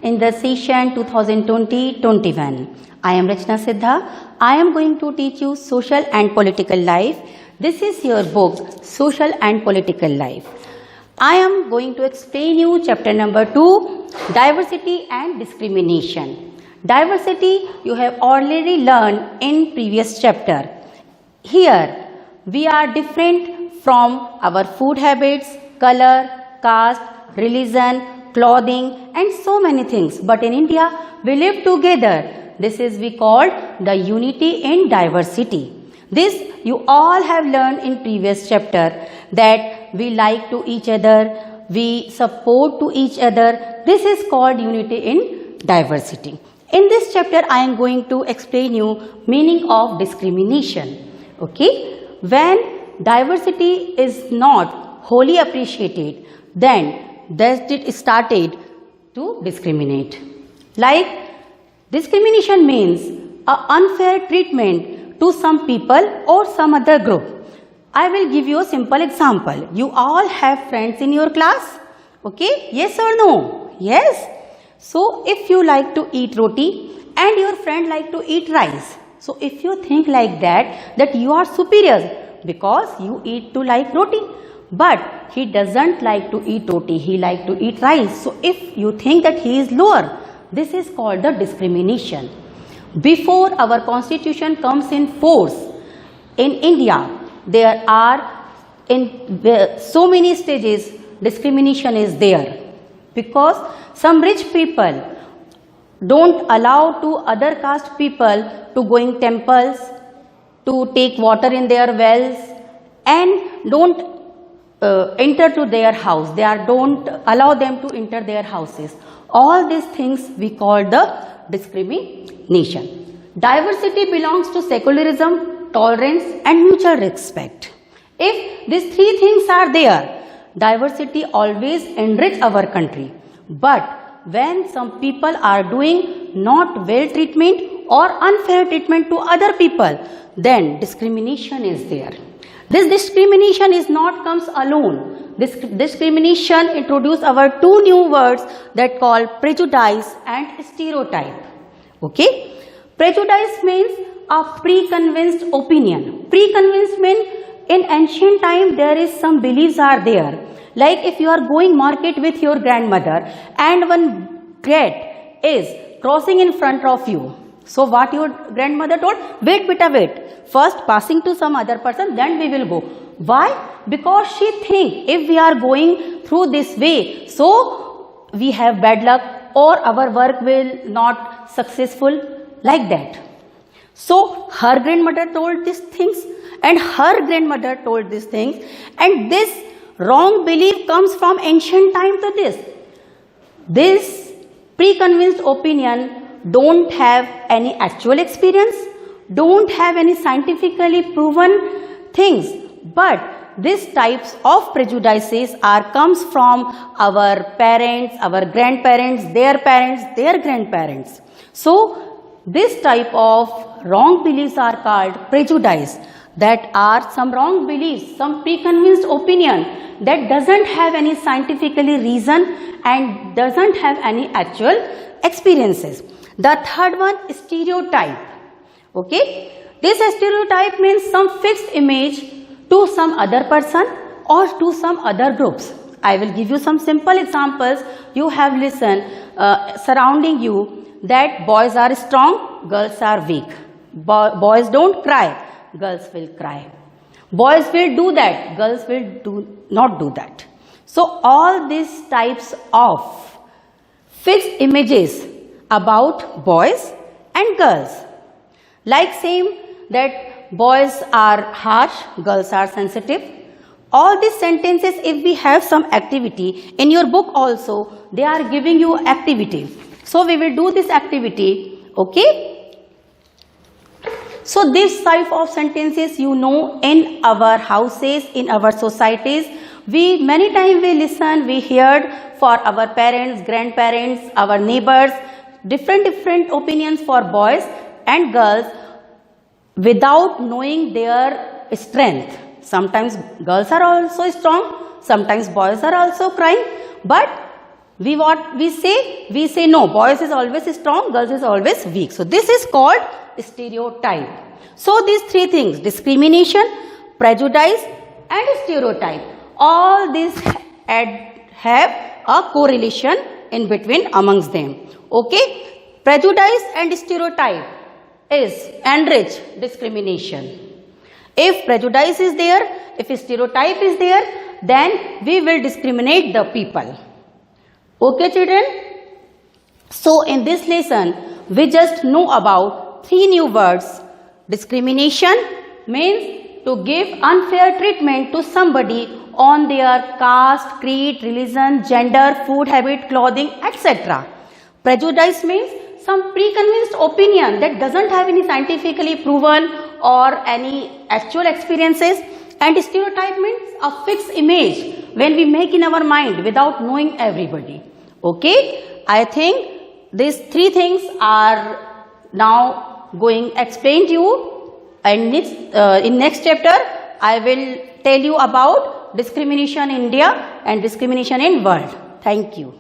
in the session 2020-21. I am Rachna Siddha. I am going to teach you social and political life. This is your book, Social and Political Life. I am going to explain you chapter number 2, Diversity and Discrimination. Diversity you have already learned in previous chapter. Here we are different from our food habits, color, caste, religion, clothing and so many things. But in India we live together. This is we called the unity in diversity. This you all have learned in previous chapter that we like to each other, we support to each other. This is called unity in diversity. In this chapter I am going to explain you meaning of discrimination. Okay? When diversity is not wholly appreciated, then it started to discriminate. Like discrimination means an unfair treatment to some people or some other group. I will give you a simple example. You all have friends in your class? Okay? Yes or no? Yes? So, if you like to eat roti and your friend like to eat rice. So, if you think like that you are superior because you eat to like roti. But he doesn't like to eat roti, he like to eat rice. So, if you think that he is lower, this is called the discrimination. Before our constitution comes in force, in India, there are in so many stages discrimination is there. Because some rich people don't allow to other caste people to go in temples, to take water in their wells and don't enter to their house. Don't allow them to enter their houses. All these things we call the discrimination. Diversity belongs to secularism, tolerance and mutual respect. If these three things are there, diversity always enrich our country. But when some people are doing not well treatment or unfair treatment to other people, then discrimination is there. This discrimination is not comes alone. This discrimination introduce our two new words that call prejudice and stereotype. Okay? Prejudice means a preconceived opinion. Preconceived means in ancient time there is some beliefs are there. Like if you are going market with your grandmother and one cat is crossing in front of you. So what your grandmother told? Wait beta wait. First passing to some other person, then we will go. Why? Because she think if we are going through this way, so we have bad luck or our work will not successful, like that. So her grandmother told these things and her grandmother told these things, and this wrong belief comes from ancient time to this. This preconceived opinion don't have any actual experience, don't have any scientifically proven things, but these types of prejudices comes from our parents, our grandparents, their grandparents. So this type of wrong beliefs are called prejudice. That are some wrong beliefs, some preconceived opinion that doesn't have any scientifically reason and doesn't have any actual experiences. The third one, stereotype. Okay, this stereotype means some fixed image to some other person or to some other groups. I will give you some simple examples. You have listened surrounding you that boys are strong, girls are weak. Boys don't cry, girls will cry. Boys will do that, girls will not do that. So all these types of fixed images about boys and girls. Like same that boys are harsh, girls are sensitive. All these sentences, if we have some activity, in your book also, they are giving you activity. So we will do this activity, okay? So this type of sentences you know in our houses, in our societies, many times we listen, we heard for our parents, grandparents, our neighbors, different opinions for boys and girls without knowing their strength. Sometimes girls are also strong, sometimes boys are also crying, but We say no, boys is always strong, girls is always weak. So this is called stereotype. So these three things, discrimination, prejudice and stereotype, all these have a correlation in between amongst them. Okay, prejudice and stereotype is enrich discrimination. If prejudice is there, if stereotype is there, then we will discriminate the people. Okay children? So in this lesson, we just know about three new words. Discrimination means to give unfair treatment to somebody on their caste, creed, religion, gender, food habit, clothing, etc. Prejudice means some preconceived opinion that doesn't have any scientifically proven or any actual experiences. And stereotype means a fixed image when we make in our mind without knowing everybody. Okay, I think these three things are now going explained to you, and in next chapter I will tell you about discrimination in India and discrimination in world. Thank you.